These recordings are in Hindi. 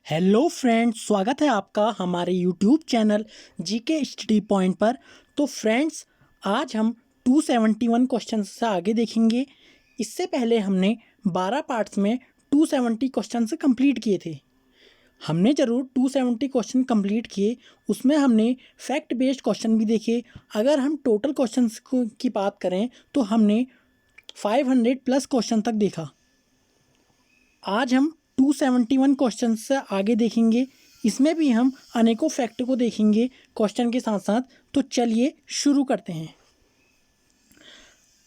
हेलो फ्रेंड्स, स्वागत है आपका हमारे YouTube channel GK study point पर। तो फ्रेंड्स, आज हम 271 क्वेश्चन से आगे देखेंगे। इससे पहले हमने 12 पार्ट्स में 270 क्वेश्चन से कंप्लीट किए थे। हमने ज़रूर 270 क्वेश्चन कंप्लीट किए, उसमें हमने फैक्ट बेस्ड क्वेश्चन भी देखे। अगर हम टोटल क्वेश्चंस की बात करें तो हमने 500 प्लस क्वेश्चन तक देखा। आज हम 271 क्वेश्चन से आगे देखेंगे। इसमें भी हम अनेकों फैक्ट को देखेंगे क्वेश्चन के साथ साथ। तो चलिए शुरू करते हैं।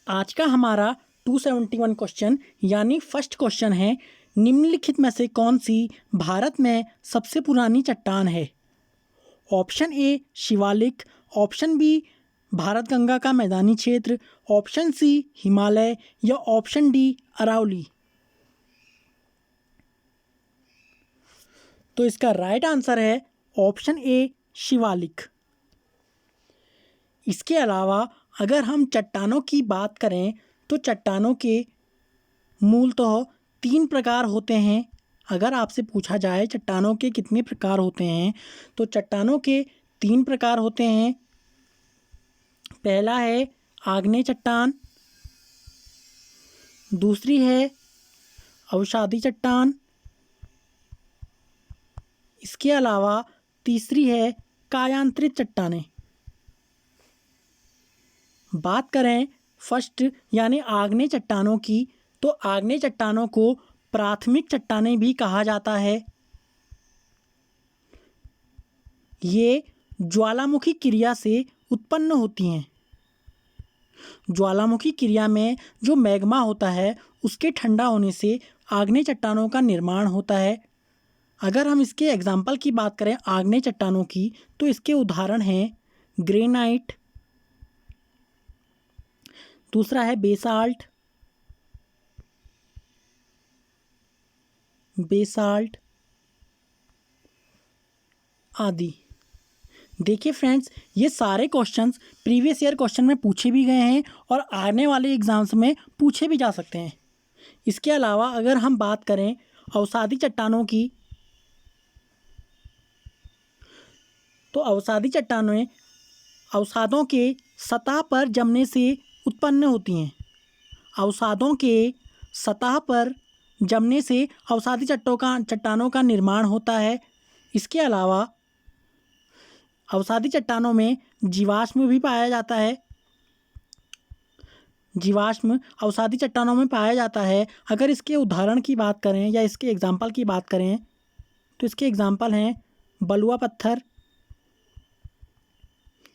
आज का हमारा 271 क्वेश्चन यानी फर्स्ट क्वेश्चन है, निम्नलिखित में से कौन सी भारत में सबसे पुरानी चट्टान है? Option A Shivalik, option B Bharat Ganga का मैदानी क्षेत्र, ऑप्शन सी हिमालय या ऑप्शन डी अरावली। तो इसका राइट आंसर है ऑप्शन ए शिवालिक। इसके अलावा अगर हम चट्टानों की बात करें तो चट्टानों के मूलतः 3 प्रकार होते हैं। अगर आपसे पूछा जाए चट्टानों के कितने प्रकार होते हैं तो चट्टानों के 3 प्रकार होते हैं। पहला है आग्नेय चट्टान, दूसरी है अवसादी चट्टान, इसके अलावा तीसरी है कायांतरित चट्टानें। बात करें फर्स्ट यानी आग्नेय चट्टानों की, तो आग्नेय चट्टानों को प्राथमिक चट्टानें भी कहा जाता है। ये ज्वालामुखी क्रिया से उत्पन्न होती हैं। ज्वालामुखी क्रिया में जो मैग्मा होता है उसके ठंडा होने से आग्नेय चट्टानों का निर्माण होता है। अगर हम इसके एग्जाम्पल की बात करें आग्नेय चट्टानों की, तो इसके उदाहरण हैं ग्रेनाइट, दूसरा है बेसाल्ट आदि। देखिए फ्रेंड्स, ये सारे क्वेश्चंस प्रीवियस ईयर क्वेश्चन में पूछे भी गए हैं और आने वाले एग्जाम्स में पूछे भी जा सकते हैं। इसके अलावा अगर हम बात करें अवसादी चट्टानों की, तो अवसादी चट्टानें अवसादों के सतह पर जमने से उत्पन्न होती हैं। अवसादों के सतह पर जमने से अवसादी चट्टानों का निर्माण होता है। इसके अलावा अवसादी चट्टानों में जीवाश्म भी पाया जाता है। जीवाश्म अवसादी चट्टानों में पाया जाता है। अगर इसके उदाहरण की बात करें या इसके एग्जाम्पल की बात करें तो इसके एग्जाम्पल हैं बलुआ पत्थर,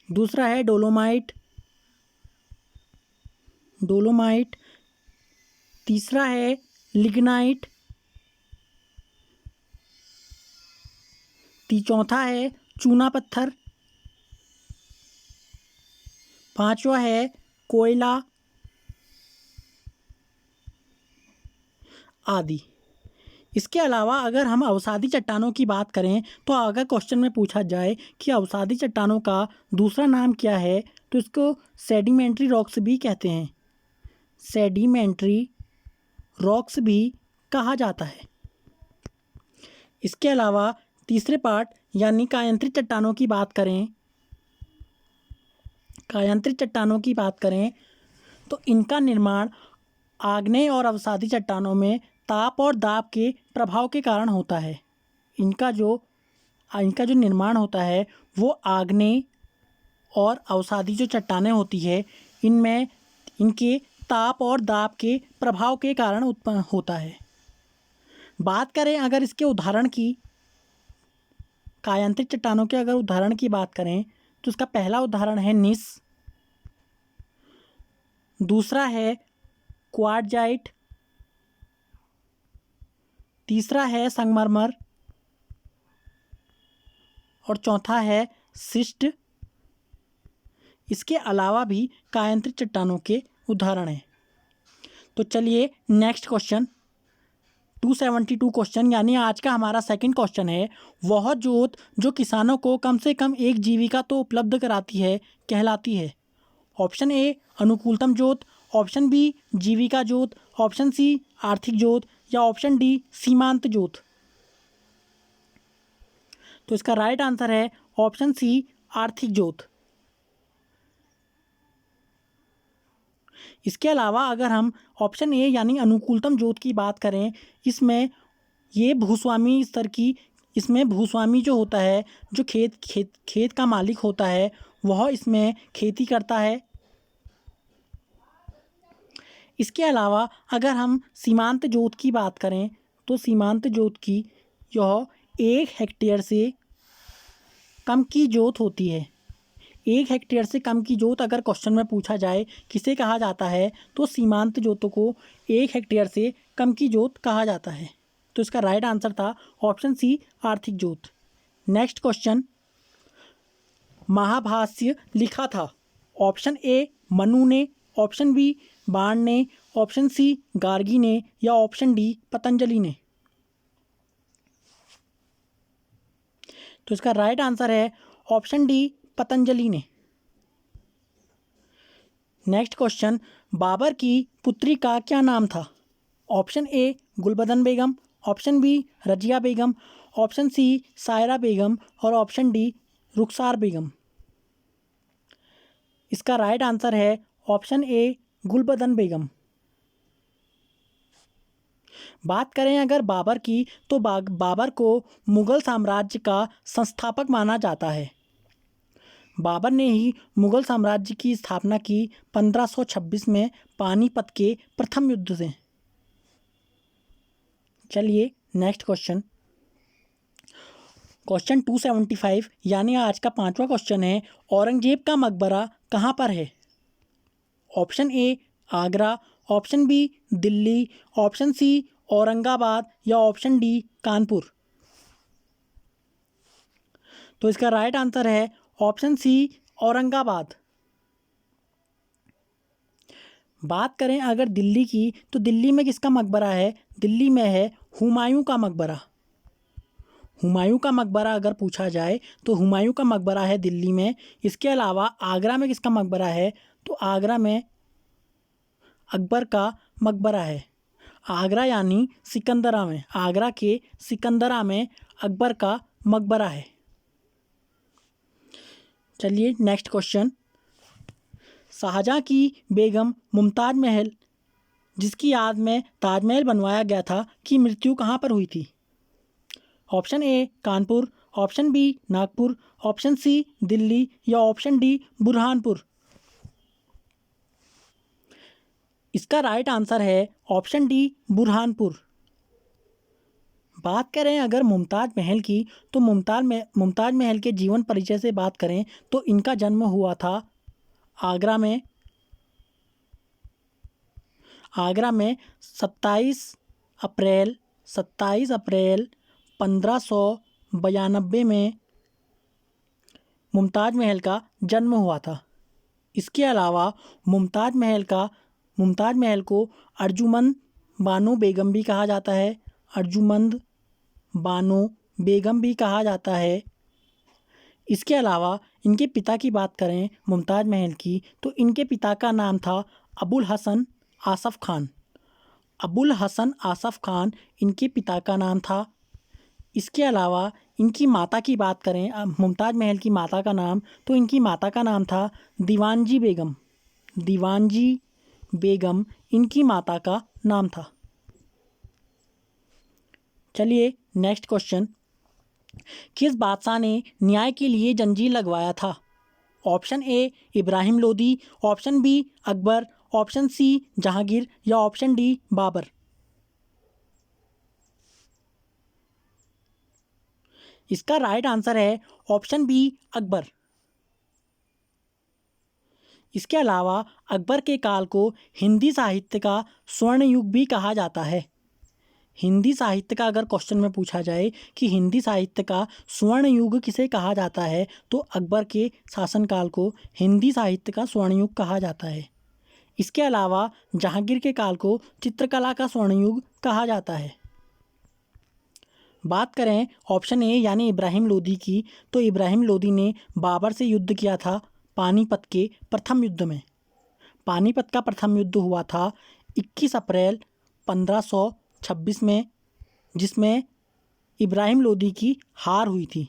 दूसरा है डोलोमाइट, तीसरा है लिग्नाइट, चौथा है चूना पत्थर, पांचवा है कोयला आदि। इसके अलावा अगर हम अवसादी चट्टानों की बात करें तो अगर क्वेश्चन में पूछा जाए कि अवसादी चट्टानों का दूसरा नाम क्या है, तो इसको सेडिमेंट्री रॉक्स भी कहते हैं। सेडिमेंट्री रॉक्स भी कहा जाता है। इसके अलावा तीसरे पार्ट यानी कायांतरित चट्टानों की बात करें तो इनका निर्माण आग्नेय और अवसादी चट्टानों में ताप और दाब के प्रभाव के कारण होता है। इनका जो निर्माण होता है वो आग्नेय और अवसादी जो चट्टानें होती है इनमें इनके ताप और दाब के प्रभाव के कारण उत्पन्न होता है। बात करें अगर इसके उदाहरण की, कायांतरित चट्टानों के अगर उदाहरण की बात करें तो इसका पहला उदाहरण है निस, दूसरा है क्वार्टजाइट, तीसरा है संगमरमर और चौथा है शिस्ट। इसके अलावा भी कायांतरित चट्टानों के उदाहरण हैं। तो चलिए नेक्स्ट क्वेश्चन 272 क्वेश्चन यानी आज का हमारा सेकंड क्वेश्चन है, वह जोत जो किसानों को कम से कम एक जीविका तो उपलब्ध कराती है कहलाती है? ऑप्शन ए अनुकूलतम जोत, ऑप्शन बी जीविका जोत, ऑप्शन सी आर्थिक जोत या ऑप्शन डी सीमांत जोत। तो इसका राइट आंसर है ऑप्शन सी आर्थिक जोत। इसके अलावा अगर हम ऑप्शन ए यानी अनुकूलतम जोत की बात करें, इसमें ये भूस्वामी स्तर की, इसमें भूस्वामी जो होता है, जो खेत का मालिक होता है, वह इसमें खेती करता है। इसके अलावा अगर हम सीमांत जोत की बात करें तो सीमांत जोत की यह 1 हेक्टेयर से कम की जोत होती है। 1 हेक्टेयर से कम की जोत अगर क्वेश्चन में पूछा जाए किसे कहा जाता है, तो सीमांत जोतों को 1 हेक्टेयर से कम की जोत कहा जाता है। तो इसका राइट आंसर था ऑप्शन सी आर्थिक जोत। नेक्स्ट क्वेश्चन, महाभाष्य लिखा था ऑप्शन ए मनु ने, ऑप्शन बी बाण ने, ऑप्शन सी गार्गी ने, या ऑप्शन डी पतंजलि ने। तो इसका राइट आंसर है ऑप्शन डी पतंजलि ने। नेक्स्ट क्वेश्चन, बाबर की पुत्री का क्या नाम था? Option A Gulbadan Begum, option B Razia Begum, option C Saira Begum, और ऑप्शन डी रुखसार बेगम। इसका राइट आंसर है ऑप्शन ए गुलबदन बेगम। बात करें अगर बाबर की, तो बाबर को मुग़ल साम्राज्य का संस्थापक माना जाता है। बाबर ने ही मुग़ल साम्राज्य की स्थापना की 1526 में पानीपत के प्रथम युद्ध से। चलिए नेक्स्ट क्वेश्चन, क्वेश्चन 275 यानी आज का 5वां क्वेश्चन है, औरंगजेब का मकबरा कहाँ पर है? Option A Agra, option B Delhi, option C Aurangabad, या ऑप्शन डी कानपुर। तो इसका राइट आंसर है ऑप्शन सी औरंगाबाद। बात करें अगर दिल्ली की, तो दिल्ली में किसका मकबरा है? दिल्ली में है हुमायूं का मकबरा। हुमायूं का मकबरा अगर पूछा जाए तो हुमायूं का मकबरा है दिल्ली में। इसके अलावा आगरा में किसका मकबरा है? तो आगरा में अकबर का मकबरा है। आगरा यानी सिकंदरा में, आगरा के सिकंदरा में अकबर का मकबरा है। चलिए नेक्स्ट क्वेश्चन, शाहजहाँ की बेगम मुमताज़ महल, जिसकी याद में ताजमहल बनवाया गया था, की मृत्यु कहाँ पर हुई थी? Option A Kanpur, option B Nagpur, option C Delhi, या ऑप्शन डी बुरहानपुर। इसका राइट आंसर है ऑप्शन डी बुरहानपुर। बात करें अगर मुमताज़ महल की, तो मुमताज़ महल के जीवन परिचय से बात करें तो इनका जन्म हुआ था आगरा में। आगरा में 27 अप्रैल 1592 में मुमताज़ महल का जन्म हुआ था। इसके अलावा मुमताज़ महल को अर्जुमंद बानो बेगम भी कहा जाता है। अर्जुमंद बानो बेगम भी कहा जाता है। इसके अलावा इनके पिता की बात करें मुमताज़ महल की, तो इनके पिता का नाम था अबुल हसन आसफ़ खान। अबुल हसन आसफ़ खान इनके पिता का नाम था। इसके अलावा इनकी माता की बात करें, मुमताज़ महल की माता का नाम, तो इनकी माता का नाम था दीवानजी बेगम। दीवानजी बेगम इनकी माता का नाम था। चलिए नेक्स्ट क्वेश्चन, किस बादशाह ने न्याय के लिए जंजीर लगवाया था? Option A Ibrahim Lodi, option B Akbar, option C Jahangir, या ऑप्शन डी बाबर। इसका राइट आंसर है ऑप्शन बी अकबर। इसके अलावा अकबर के काल को हिंदी साहित्य का स्वर्ण युग भी कहा जाता है। हिंदी साहित्य का अगर क्वेश्चन में पूछा जाए कि हिंदी साहित्य का स्वर्ण युग किसे कहा जाता है, तो अकबर के शासनकाल को हिंदी साहित्य का स्वर्ण युग कहा जाता है। इसके अलावा जहांगीर के काल को चित्रकला का स्वर्ण युग कहा जाता है। बात करें ऑप्शन ए यानी इब्राहिम लोदी की, तो इब्राहिम लोदी ने बाबर से युद्ध किया था पानीपत के प्रथम युद्ध में। पानीपत का प्रथम युद्ध हुआ था 21 अप्रैल 1526 में, जिसमें इब्राहिम लोदी की हार हुई थी।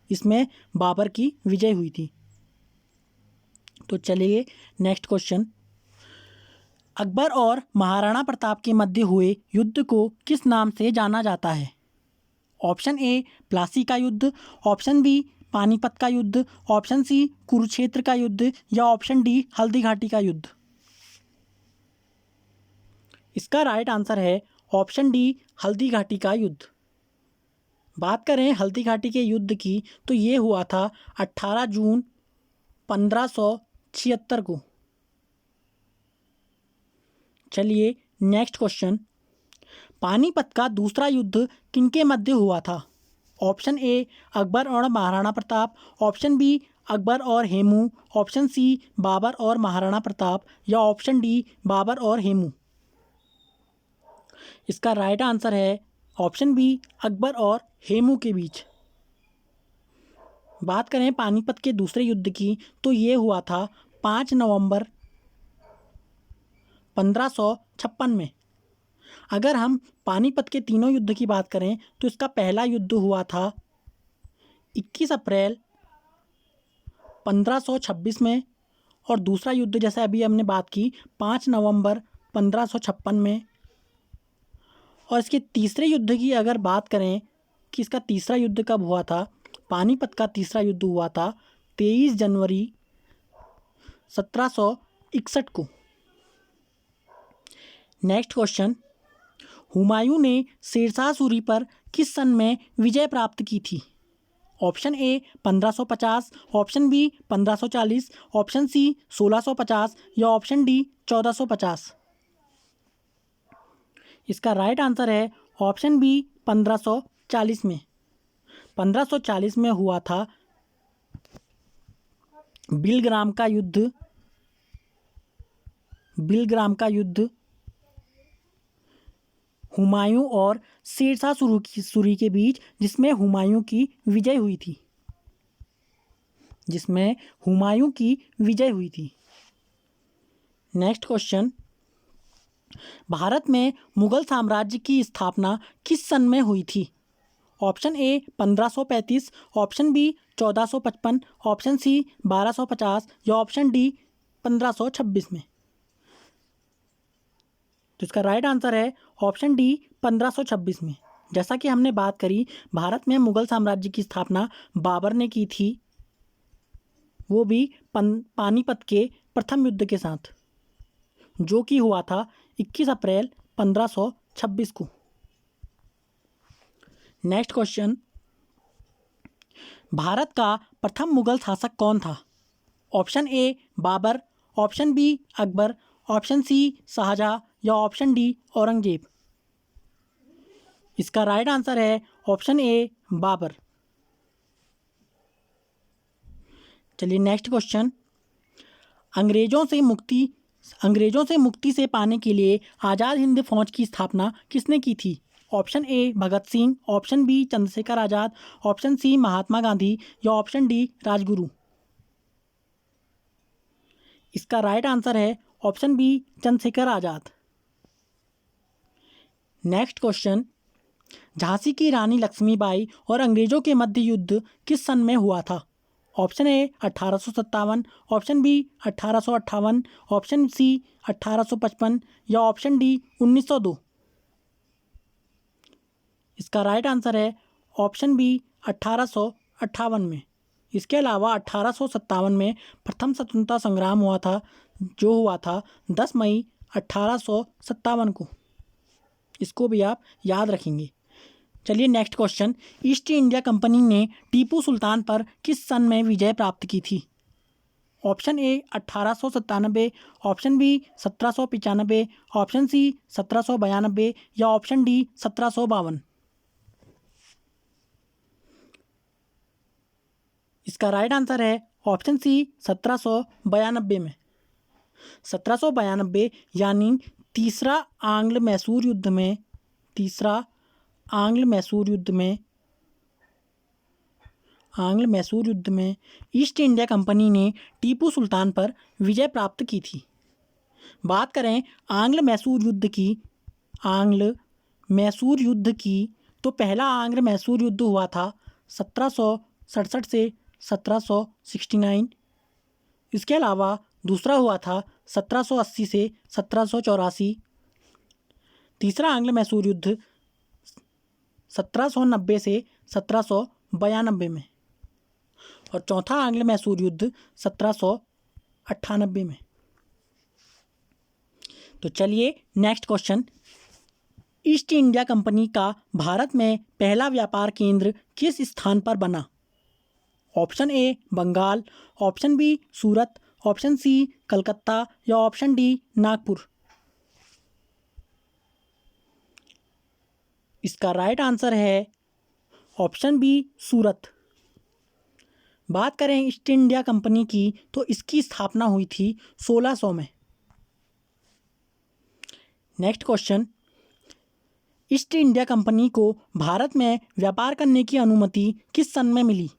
इसमें बाबर की विजय हुई थी। तो चलिए नेक्स्ट क्वेश्चन, अकबर और महाराणा प्रताप के मध्य हुए युद्ध को किस नाम से जाना जाता है? ऑप्शन ए प्लासी का युद्ध, ऑप्शन बी पानीपत का युद्ध, ऑप्शन सी कुरुक्षेत्र का युद्ध या ऑप्शन डी हल्दी घाटी का युद्ध। इसका राइट आंसर है ऑप्शन डी हल्दी घाटी का युद्ध। बात करें हल्दी घाटी के युद्ध की तो ये हुआ था 18 जून 1576 को। चलिए नेक्स्ट क्वेश्चन, पानीपत का दूसरा युद्ध किनके मध्य हुआ था? ऑप्शन ए अकबर और महाराणा प्रताप, ऑप्शन बी अकबर और हेमू, ऑप्शन सी बाबर और महाराणा प्रताप या ऑप्शन डी बाबर और हेमू। इसका राइट आंसर है ऑप्शन बी अकबर और हेमू के बीच। बात करें पानीपत के दूसरे युद्ध की तो ये हुआ था 5 नवंबर 1556 में। अगर हम पानीपत के तीनों युद्ध की बात करें तो इसका पहला युद्ध हुआ था 21 अप्रैल 1526 में और दूसरा युद्ध जैसे अभी हमने बात की 5 नवंबर 1556 में। और इसके तीसरे युद्ध की अगर बात करें कि इसका तीसरा युद्ध कब हुआ था, पानीपत का तीसरा युद्ध हुआ था 23 जनवरी 1761 को। नेक्स्ट क्वेश्चन, हुमायूं ने शेरशाह सूरी पर किस सन में विजय प्राप्त की थी? Option A 1550, option B 1540, option C 1650 या ऑप्शन डी 1450। इसका राइट आंसर है ऑप्शन बी 1540 में। 1540 में हुआ था बिलग्राम का युद्ध। बिलग्राम का युद्ध हुमायूं और शेरशाह सूरी के बीच, जिसमें हुमायूं की विजय हुई थी। जिसमें हुमायूं की विजय हुई थी। नेक्स्ट क्वेश्चन, भारत में मुगल साम्राज्य की स्थापना किस सन में हुई थी? Option A 1535, option B 1455, option C 1250 या ऑप्शन डी 1526 में। तो इसका राइट आंसर है ऑप्शन डी 1526 में। जैसा कि हमने बात करी, भारत में मुगल साम्राज्य की स्थापना बाबर ने की थी, वो भी पानीपत के प्रथम युद्ध के साथ, जो कि हुआ था 21 अप्रैल 1526 को। नेक्स्ट क्वेश्चन, भारत का प्रथम मुगल शासक कौन था? Option A Babur, option B Akbar, option C Shahjahan या ऑप्शन डी औरंगजेब। इसका राइट आंसर है ऑप्शन ए बाबर। चलिए नेक्स्ट क्वेश्चन, अंग्रेजों से मुक्ति से पाने के लिए आज़ाद हिंद फौज की स्थापना किसने की थी? Option A Bhagat Singh, option B Chandrashekhar Azad, option C Mahatma Gandhi या ऑप्शन डी राजगुरु। इसका राइट आंसर है option B Chandrashekhar Azad. Next question, Jhansi की रानी लक्ष्मीबाई और अंग्रेजों के मध्य युद्ध किस सन में हुआ था? Option A 1857, option B 1858, option C 1855 या ऑप्शन डी 1902। इसका राइट आंसर है ऑप्शन बी 1858 में। इसके अलावा 1857 में प्रथम स्वतंत्रता संग्राम हुआ था, जो हुआ था 10 मई 1857 को। इसको भी आप याद रखेंगे। चलिए next question, east India company ने टीपू सुल्तान पर किस सन में विजय प्राप्त की थी? Option A 1897, option B 1795, option C 1792 या ऑप्शन डी 1752। इसका राइट आंसर है ऑप्शन सी 1792 में। 1792 यानी तीसरा आंग्ल मैसूर युद्ध में ईस्ट इंडिया कंपनी ने टीपू सुल्तान पर विजय प्राप्त की थी। बात करें आंग्ल मैसूर युद्ध की तो पहला आंग्ल मैसूर युद्ध हुआ था 1767 से 1769। इसके अलावा दूसरा हुआ था 1780 से 1784। तीसरा आंग्ल मैसूर युद्ध 1790 से 1792 में। और चौथा आंग्ल मैसूर युद्ध 1798 में। तो चलिए next question, east India company का भारत में पहला व्यापार केंद्र किस स्थान पर बना? Option A Bengal, option B Surat, option C Calcutta या ऑप्शन डी नागपुर। इसका राइट आंसर है ऑप्शन बी सूरत। बात करें ईस्ट इंडिया कंपनी की तो इसकी स्थापना हुई थी 1600 में। Next question, east India company को भारत में व्यापार करने की अनुमति किस सन में मिली?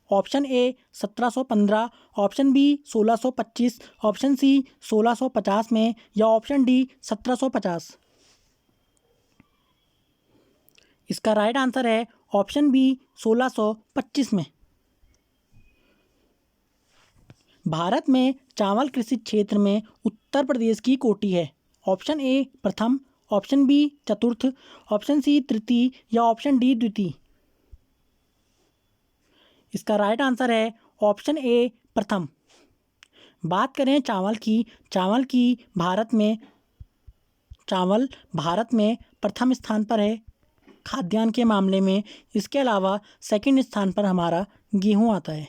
Option A 1715, option B 1625, option C 1650 में या ऑप्शन डी 1750। इसका राइट आंसर है ऑप्शन बी 1625 में। भारत में चावल कृषि क्षेत्र में उत्तर प्रदेश की कोटि है। ऑप्शन ए प्रथम, ऑप्शन बी चतुर्थ, ऑप्शन सी तृतीय या ऑप्शन डी द्वितीय। इसका राइट आंसर है ऑप्शन ए प्रथम। बात करें चावल की, चावल भारत में प्रथम स्थान पर है खाद्यान्न के मामले में। इसके अलावा सेकंड स्थान पर हमारा गेहूं आता है।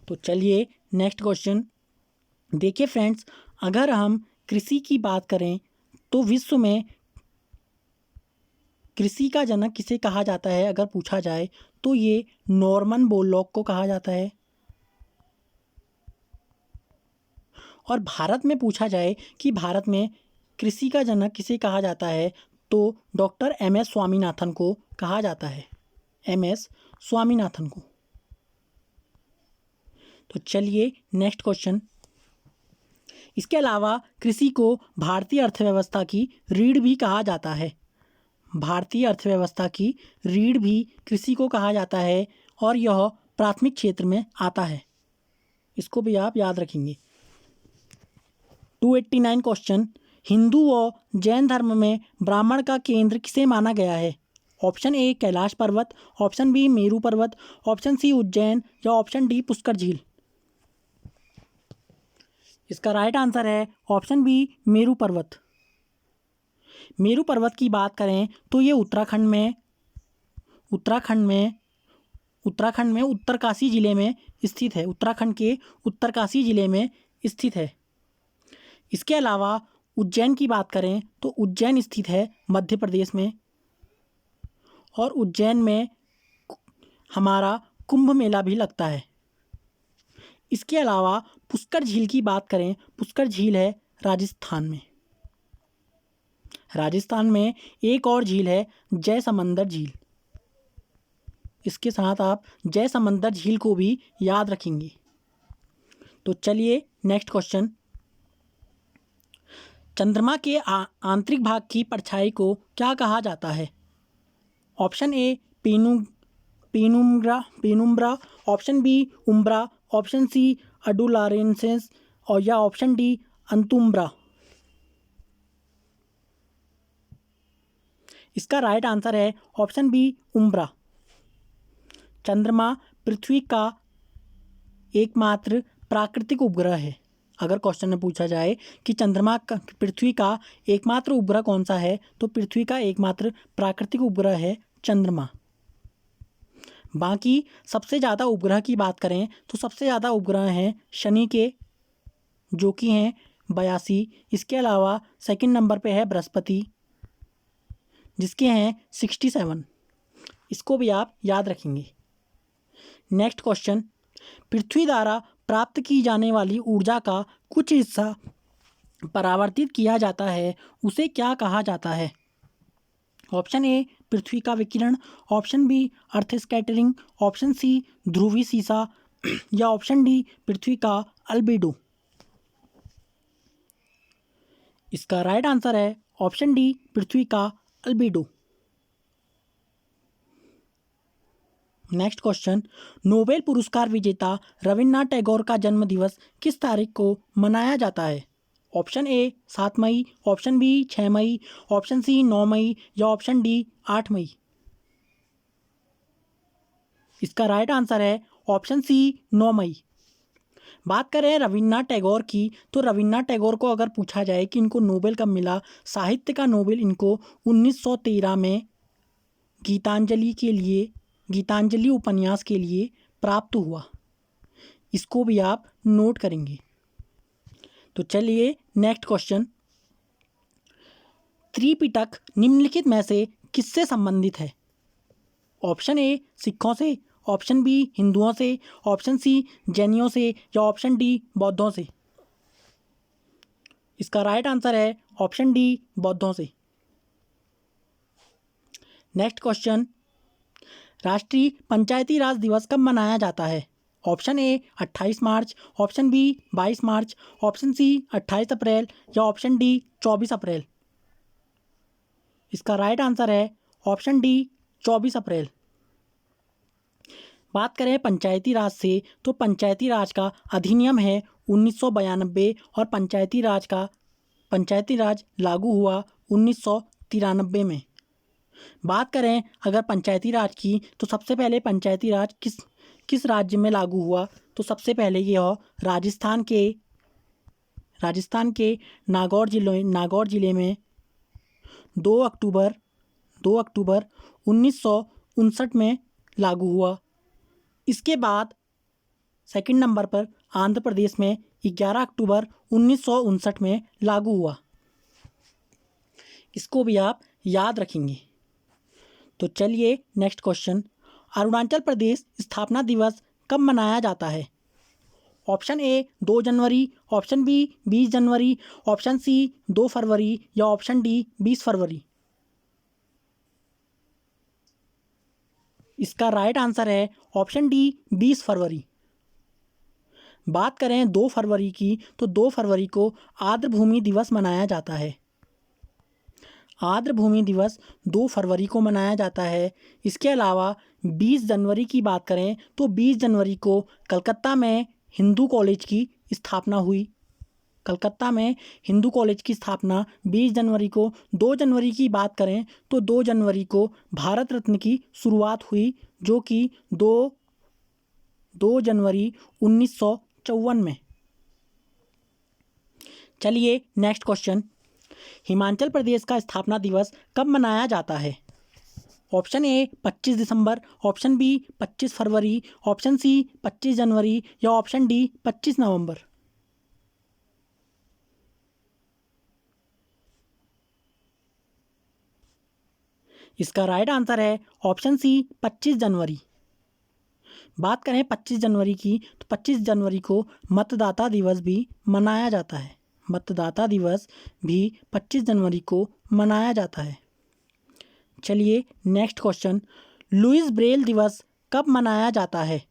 तो चलिए नेक्स्ट क्वेश्चन देखिए फ्रेंड्स, अगर हम कृषि की बात करें तो विश्व में कृषि का जनक किसे कहा जाता है? अगर पूछा जाए तो ये नॉर्मन बोरलॉग को कहा जाता है। और भारत में पूछा जाए कि भारत में कृषि का जनक किसे कहा जाता है तो डॉक्टर एम.एस. स्वामीनाथन को कहा जाता है, एम.एस. स्वामीनाथन को। तो चलिए नेक्स्ट क्वेश्चन, इसके अलावा कृषि को भारतीय अर्थव्यवस्था की रीढ़ भी कहा जाता है। भारतीय अर्थव्यवस्था की रीढ़ भी कृषि को कहा जाता है और यह प्राथमिक क्षेत्र में आता है। इसको भी आप याद रखेंगे। 289 क्वेश्चन, हिंदू व जैन धर्म में ब्राह्मण का केंद्र किसे माना गया है? ऑप्शन ए कैलाश पर्वत, ऑप्शन बी मेरू पर्वत, ऑप्शन सी उज्जैन या ऑप्शन डी पुष्कर झील। इसका राइट आंसर है ऑप्शन बी मेरू पर्वत। मेरू पर्वत की बात करें तो ये उत्तराखंड में उत्तरकाशी जिले में स्थित है। उत्तराखंड के उत्तरकाशी जिले में स्थित है। इसके अलावा उज्जैन की बात करें तो उज्जैन स्थित है मध्य प्रदेश में। और उज्जैन में हमारा कुंभ मेला भी लगता है। इसके अलावा पुष्कर झील की बात करें, पुष्कर झील है राजस्थान में। राजस्थान में एक और झील है जयसमंदर झील। इसके साथ आप जयसमंदर झील को भी याद रखेंगे। तो चलिए नेक्स्ट क्वेश्चन, चंद्रमा के आंतरिक भाग की परछाई को क्या कहा जाता है? Option A penumbra, option B umbra, option C adularescence और या ऑप्शन डी अंतुम्ब्रा। इसका राइट आंसर है ऑप्शन बी उम्ब्रा। चंद्रमा पृथ्वी का एकमात्र प्राकृतिक उपग्रह है। अगर क्वेश्चन में पूछा जाए कि पृथ्वी का एकमात्र उपग्रह कौन सा है तो पृथ्वी का एकमात्र प्राकृतिक उपग्रह है चंद्रमा। बाकी सबसे ज़्यादा उपग्रह की बात करें तो सबसे ज़्यादा उपग्रह हैं शनि के, जो कि हैं 82। इसके अलावा सेकंड नंबर पे है बृहस्पति, जिसके हैं 67। इसको भी आप याद रखेंगे। नेक्स्ट क्वेश्चन, पृथ्वी द्वारा प्राप्त की जाने वाली ऊर्जा का कुछ हिस्सा परावर्तित किया जाता है, उसे क्या कहा जाता है? ऑप्शन ए पृथ्वी का विकिरण, ऑप्शन बी अर्थ स्कैटरिंग, ऑप्शन सी ध्रुवी सीसा या ऑप्शन डी पृथ्वी का अल्बेडो। इसका राइट आंसर है ऑप्शन डी पृथ्वी का अल्बेडो। नेक्स्ट क्वेश्चन, नोबेल पुरस्कार विजेता रविन्द्रनाथ टैगोर का जन्म दिवस किस तारीख को मनाया जाता है? ऑप्शन ए 7 मई, ऑप्शन बी 6 मई, ऑप्शन सी 9 मई या ऑप्शन डी 8 मई। इसका राइट आंसर है ऑप्शन सी 9 मई। बात करें रविन्द्रनाथ टैगोर की, तो रविन्द्रनाथ टैगोर को अगर पूछा जाए कि इनको नोबेल कब मिला, साहित्य का नोबेल इनको 1913 में गीतांजलि उपन्यास के लिए प्राप्त हुआ। इसको भी आप नोट करेंगे। तो चलिए नेक्स्ट क्वेश्चन, त्रिपिटक निम्नलिखित में से किससे संबंधित है? ऑप्शन ए सिखों से, ऑप्शन बी हिंदुओं से, ऑप्शन सी जैनियों से या ऑप्शन डी बौद्धों से। इसका राइट आंसर है ऑप्शन डी बौद्धों से। नेक्स्ट क्वेश्चन, राष्ट्रीय पंचायती राज दिवस कब मनाया जाता है? ऑप्शन ए 28 मार्च, ऑप्शन बी 22 मार्च, ऑप्शन सी 28 अप्रैल या ऑप्शन डी 24 अप्रैल। इसका राइट आंसर है ऑप्शन डी 24 अप्रैल। बात करें पंचायती राज से, तो पंचायती राज का अधिनियम है 1992 और पंचायती राज लागू हुआ 1993 में। बात करें अगर पंचायती राज की, तो सबसे पहले पंचायती राज किस राज्य में लागू हुआ? तो सबसे पहले यह राजस्थान के नागौर जिले में 2 अक्टूबर 1959 में लागू हुआ। इसके बाद सेकंड नंबर पर आंध्र प्रदेश में 11 अक्टूबर 1959 में लागू हुआ। इसको भी आप याद रखेंगे। तो चलिए नेक्स्ट क्वेश्चन, अरुणाचल प्रदेश स्थापना दिवस कब मनाया जाता है? ऑप्शन ए 2 जनवरी, ऑप्शन बी 20 जनवरी, ऑप्शन सी 2 फरवरी या ऑप्शन डी 20 फरवरी। इसका राइट आंसर है ऑप्शन डी 20 फरवरी। बात करें 2 फरवरी की, तो 2 फरवरी को आर्द्र भूमि दिवस मनाया जाता है। आर्द्र भूमि दिवस 2 फरवरी को मनाया जाता है। इसके अलावा 20 जनवरी की बात करें, तो 20 जनवरी को कलकत्ता में हिंदू कॉलेज की स्थापना हुई। 20 जनवरी को। 2 जनवरी की बात करें, तो 2 जनवरी को भारत रत्न की शुरुआत हुई, जो कि 2 जनवरी 1954 में। चलिए नेक्स्ट क्वेश्चन, हिमाचल प्रदेश का स्थापना दिवस कब मनाया जाता है? ऑप्शन ए 25 दिसंबर, ऑप्शन बी 25 फरवरी, ऑप्शन सी 25 जनवरी या ऑप्शन डी 25 नवंबर। इसका राइट आंसर है ऑप्शन सी 25 जनवरी। बात करें 25 जनवरी की, तो 25 जनवरी को मतदाता दिवस भी मनाया जाता है। मतदाता दिवस भी 25 जनवरी को मनाया जाता है। चलिए नेक्स्ट क्वेश्चन, लुईस ब्रेल दिवस कब मनाया जाता है?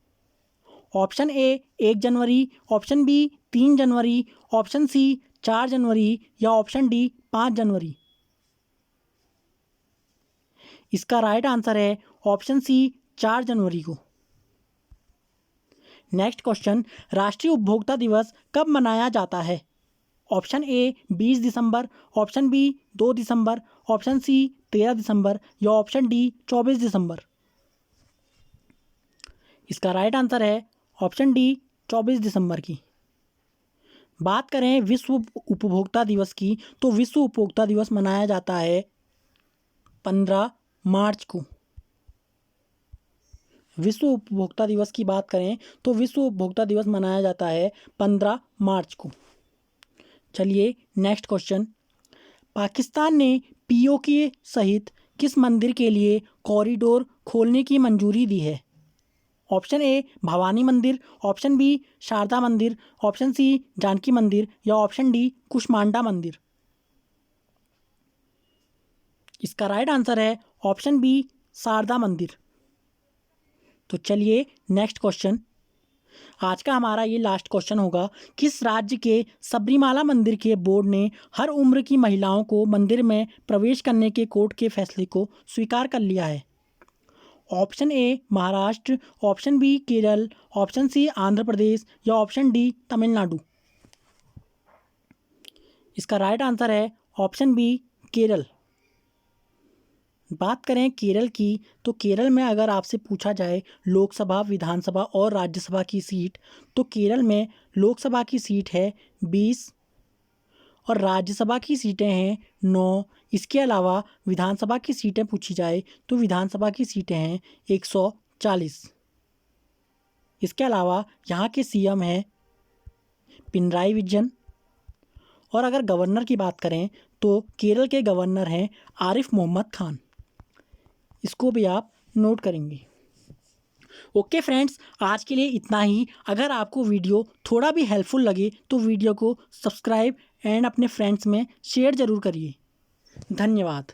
ऑप्शन ए 1 जनवरी, ऑप्शन बी 3 जनवरी, ऑप्शन सी 4 जनवरी या ऑप्शन डी 5 जनवरी। इसका राइट आंसर है ऑप्शन सी 4 जनवरी को। नेक्स्ट क्वेश्चन, राष्ट्रीय उपभोक्ता दिवस कब मनाया जाता है? ऑप्शन ए 20 दिसंबर, ऑप्शन बी 2 दिसंबर, ऑप्शन सी 13 दिसंबर या ऑप्शन डी 24 दिसंबर। इसका राइट आंसर है ऑप्शन डी 24 दिसंबर की। बात करें विश्व उपभोक्ता दिवस की, तो विश्व उपभोक्ता दिवस मनाया जाता है 15 मार्च को। विश्व उपभोक्ता दिवस की बात करें, तो विश्व उपभोक्ता दिवस मनाया जाता है 15 मार्च को। चलिए नेक्स्ट क्वेश्चन, पाकिस्तान ने पीओके सहित किस मंदिर के लिए कॉरिडोर खोलने की मंजूरी दी है? ऑप्शन ए भवानी मंदिर, ऑप्शन बी शारदा मंदिर, ऑप्शन सी जानकी मंदिर या ऑप्शन डी कुष्मांडा मंदिर। इसका राइट आंसर है ऑप्शन बी शारदा मंदिर। तो चलिए नेक्स्ट क्वेश्चन, आज का हमारा ये लास्ट क्वेश्चन होगा, किस राज्य के सबरीमाला मंदिर के बोर्ड ने हर उम्र की महिलाओं को मंदिर में प्रवेश करने के कोर्ट के फैसले को स्वीकार कर लिया है? Option A Maharashtra, option B Kerala, option C Andhra Pradesh या ऑप्शन डी तमिलनाडु। इसका राइट आंसर है ऑप्शन बी केरल। बात करें केरल की, तो केरल में अगर आपसे पूछा जाए लोकसभा, विधानसभा और राज्यसभा की सीट, तो केरल में लोकसभा की सीट है 20 और राज्यसभा की सीटें हैं 9। इसके अलावा विधानसभा की सीटें पूछी जाए तो विधानसभा की सीटें हैं 140। इसके अलावा यहाँ के सीएम हैं पिनराई विजयन। और अगर गवर्नर की बात करें तो केरल के गवर्नर हैं आरिफ मोहम्मद खान। इसको भी आप नोट करेंगे। ओके फ्रेंड्स, आज के लिए इतना ही। अगर आपको वीडियो थोड़ा भी हेल्पफुल लगे तो वीडियो को सब्सक्राइब एंड अपने फ्रेंड्स में शेयर ज़रूर करिए। धन्यवाद।